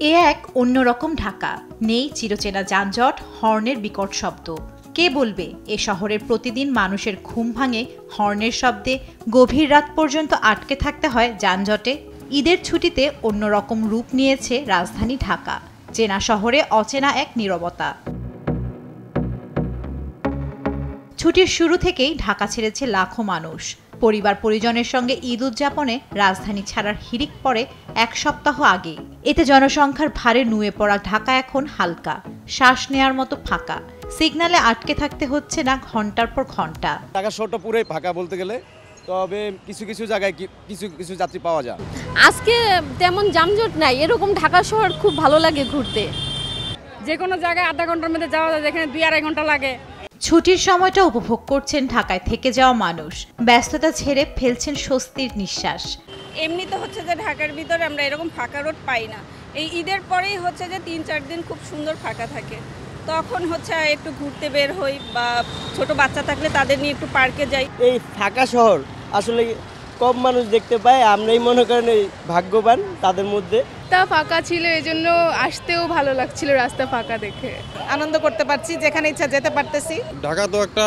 এ এক অন্যরকম ঢাকা। নেই চিরচেনা যানজট, হর্নের বিকট শব্দ। কে বলবে এ শহরের প্রতিদিন মানুষের ঘুম ভাঙে হর্নের শব্দে, গভীর রাত পর্যন্ত আটকে থাকতে হয় যানজটে। ঈদের ছুটিতে অন্যরকম রূপ নিয়েছে রাজধানী ঢাকা। চেনা শহরে অচেনা এক নীরবতা। ছুটির শুরু থেকেই ঢাকা ছেড়েছে লাখো মানুষ। পরিবার পরিজনের সঙ্গে ঈদ উদযাপনে রাজধানী ছাড়ার হিড়িক পড়ে এক সপ্তাহ আগেই। এতে জনসংখ্যার ভারে নুয়ে পড়া ঢাকা এখন হালকা, শ্বাস নেয়ার মতো ফাঁকা। সিগন্যালে আটকে থাকতে হচ্ছে না ঘন্টার পর ঘন্টা। ঢাকা শহরটা পুরোই ফাঁকা বলতে গেলে, তবে কিছু কিছু জায়গায় কিছু যাত্রী পাওয়া যায়। আজকে তেমন যানজট নাই, এরকম ঢাকা শহর খুব ভালো লাগে ঘুরতে। যে কোনো জায়গায় আধা ঘন্টার মধ্যে যাওয়া যায়, যেখানে 2-2.5 ঘন্টা লাগে। ছুটির সময়টা উপভোগ করছেন ঢাকায় থেকে যাওয়া মানুষ। ব্যস্ততা ছেড়ে ফেলছেন স্বস্তির নিঃশ্বাস। এমনিতে হচ্ছে যে ঢাকার ভিতরে আমরা এরকম ফাঁকা রোড পাই না। এই ঈদের পরেই হচ্ছে যে 3-4 দিন খুব সুন্দর ফাঁকা থাকে। তখন হচ্ছে একটু ঘুরতে বের হই, বা ছোট বাচ্চা থাকলে তাদের নিয়ে একটু পার্কে যাই। এই ফাঁকা শহর আসলে কম মানুষ দেখতে পায়, আমরাই মনে করেন এই ভাগ্যবান তাদের মধ্যে। রাস্তা ফাঁকা ছিল, এজন্য আসতেও ভালো লাগছিল রাস্তা ফাঁকা দেখে। আনন্দ করতে পারছি, যেখানে ইচ্ছা যেতে পারতেছি। ঢাকা তো একটা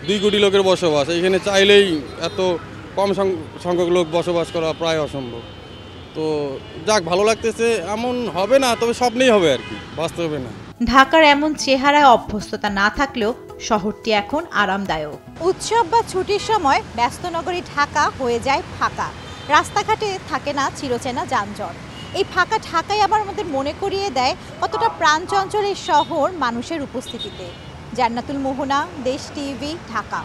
2 কোটি লোকের বসবাস, এখানে চাইলেই এত কম সংখ্যক লোক বসবাস করা প্রায় অসম্ভব। তো যাক, ভালো লাগতেছে। এমন হবে না, তবে স্বপ্নেই হবে আর কি, বাস্তবে না। ঢাকার এমন চেহারায় অভ্যস্ততা না থাকলেও শহরটি এখন আরামদায়ক। উৎসব বা ছুটির সময় ব্যস্ত নগরী ঢাকা হয়ে যায় ফাঁকা। রাস্তাঘাটে থাকে না চিরচেনা যানজট। এই ফাঁকা ঢাকাই আবার আমাদের মনে করিয়ে দেয় কতটা প্রাণচঞ্চল এই শহর মানুষের উপস্থিতিতে। জান্নাতুল মোহনা, দেশ টিভি, ঢাকা।